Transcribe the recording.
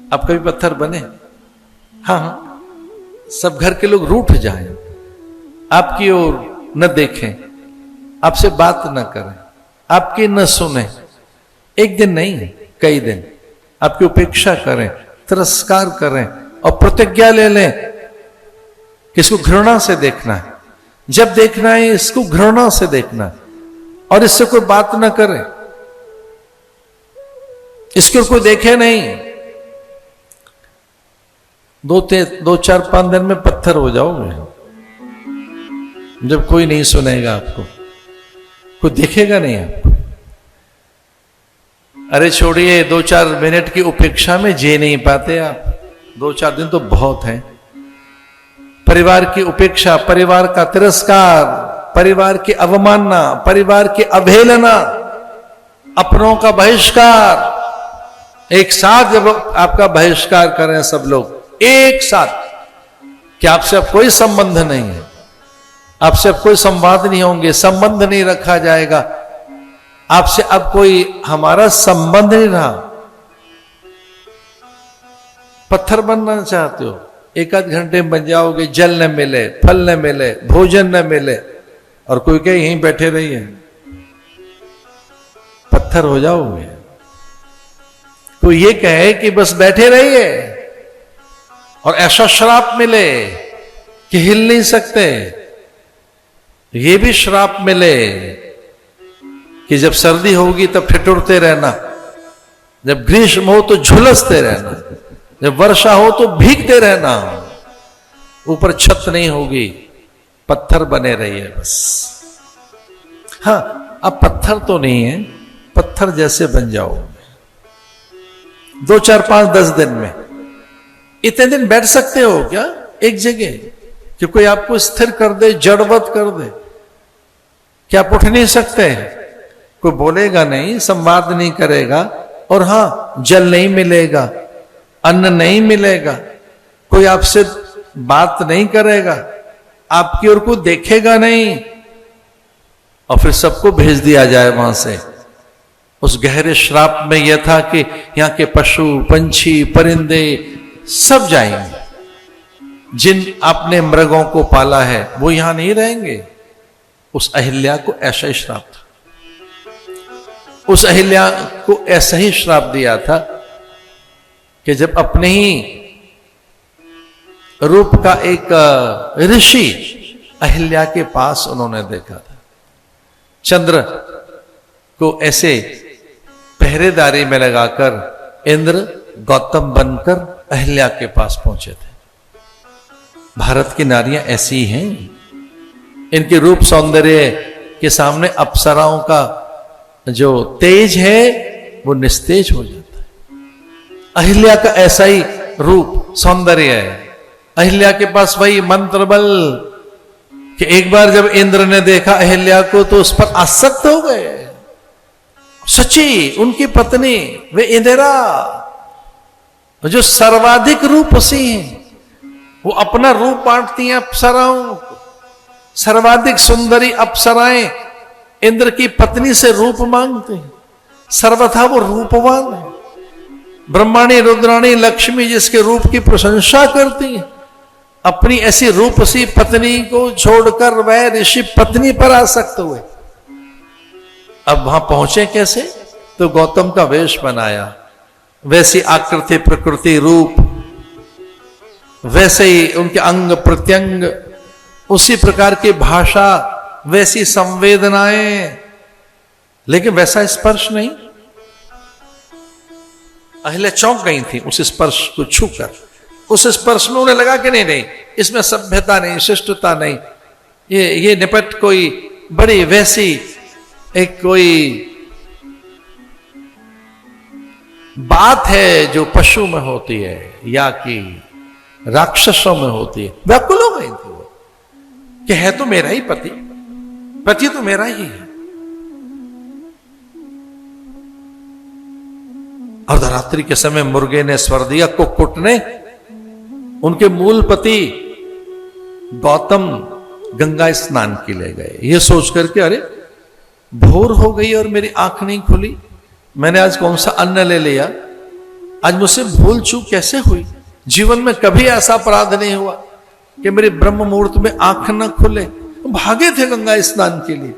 आप कभी पत्थर बने? हाँ हाँ, सब घर के लोग रूठ जाएं, आपकी ओर न देखें, आपसे बात न करें, आपकी न सुने, एक दिन नहीं कई दिन आपकी उपेक्षा करें, तिरस्कार करें और प्रतिज्ञा ले लें कि इसको घृणा से देखना है, जब देखना है इसको घृणा से देखना है और इससे कोई बात ना करे, इसको कोई देखे नहीं। 2-4-5 दिन में पत्थर हो जाओगे, जब कोई नहीं सुनेगा आपको, कोई देखेगा नहीं आपको। अरे छोड़िए, 2-4 मिनट की उपेक्षा में जी नहीं पाते आप, 2-4 दिन तो बहुत है। परिवार की उपेक्षा, परिवार का तिरस्कार, परिवार की अवमानना, परिवार की अवहेलना, अपनों का बहिष्कार, एक साथ जब आपका बहिष्कार करें सब लोग एक साथ कि आपसे अब कोई संबंध नहीं है, आपसे अब कोई संवाद नहीं होंगे, संबंध नहीं रखा जाएगा, आपसे अब कोई हमारा संबंध नहीं रहा। पत्थर बनना चाहते हो, 1-8 घंटे में बन जाओगे, जल न मिले, फल न मिले, भोजन न मिले और कोई कहे यहीं बैठे रहिए, पत्थर हो जाओगे। कोई ये कहे कि बस बैठे रहिए और ऐसा श्राप मिले कि हिल नहीं सकते, ये भी श्राप मिले कि जब सर्दी होगी तब ठिठुरते रहना, जब ग्रीष्म हो तो झुलसते रहना, जब वर्षा हो तो भीगते रहना, ऊपर छत नहीं होगी, पत्थर बने रहिए बस। हाँ, अब पत्थर तो नहीं है, पत्थर जैसे बन जाओ 2-4-5-10 दिन में। इतने दिन बैठ सकते हो क्या एक जगह कि कोई आपको स्थिर कर दे, जड़वत कर दे? क्या आप उठ नहीं सकते? कोई बोलेगा नहीं, संवाद नहीं करेगा, और हां जल नहीं मिलेगा, अन्न नहीं मिलेगा, कोई आपसे बात नहीं करेगा, आपकी ओर को देखेगा नहीं, और फिर सबको भेज दिया जाए वहां से। उस गहरे श्राप में यह था कि यहां के पशु पंछी परिंदे सब जाएंगे, जिन आपने मृगों को पाला है वो यहां नहीं रहेंगे। उस अहिल्या को ऐसा ही श्राप था, उस अहिल्या को ऐसा ही श्राप दिया था कि जब अपने ही रूप का एक ऋषि अहिल्या के पास उन्होंने देखा था, चंद्र को ऐसे पहरेदारी में लगाकर इंद्र गौतम बनकर अहिल्या के पास पहुंचे थे। भारत की नारियां ऐसी हैं, इनके रूप सौंदर्य के सामने अप्सराओं का जो तेज है वो निस्तेज हो जाता है। अहिल्या का ऐसा ही रूप सौंदर्य है, अहिल्या के पास वही मंत्र बल कि एक बार जब इंद्र ने देखा अहिल्या को तो उस पर आसक्त हो गए। सची उनकी पत्नी वे इंदिरा, जो सर्वाधिक रूपसी हैं, वो अपना रूप बांटती हैं अप्सराओं को। सर्वाधिक सुंदरी अप्सराएं इंद्र की पत्नी से रूप मांगते हैं, सर्वथा वो रूपवान है। ब्रह्माणी रुद्राणी लक्ष्मी जिसके रूप की प्रशंसा करती हैं, अपनी ऐसी रूपसी पत्नी को छोड़कर वह ऋषि पत्नी पर आसक्त हुए। अब वहां पहुंचे कैसे? तो गौतम का वेश बनाया, वैसी आकृति प्रकृति रूप, वैसे ही उनके अंग प्रत्यंग, उसी प्रकार की भाषा, वैसी संवेदनाएं, लेकिन वैसा स्पर्श नहीं। अहिल्या चौंक गई थी उस स्पर्श को छूकर। उस स्पर्श में उन्हें लगा कि नहीं नहीं, इसमें सभ्यता नहीं, शिष्टता नहीं, ये निपट कोई बड़ी वैसी एक कोई बात है जो पशु में होती है या कि राक्षसों में होती है। व्याकुल हो गई थी वो कि है तो मेरा ही पति, पति तो मेरा ही है। अर्धरात्रि के समय मुर्गे ने स्वर दिया, कुक्कुट ने। उनके मूल पति गौतम गंगा स्नान के लिए गए, ये सोच करके अरे भोर हो गई और मेरी आंख नहीं खुली, मैंने आज कौन सा अन्न ले लिया, आज मुझसे भूल चूक कैसे हुई, जीवन में कभी ऐसा अपराध नहीं हुआ कि मेरे ब्रह्म मुहूर्त में आंख न खुले। भागे थे गंगा स्नान के लिए,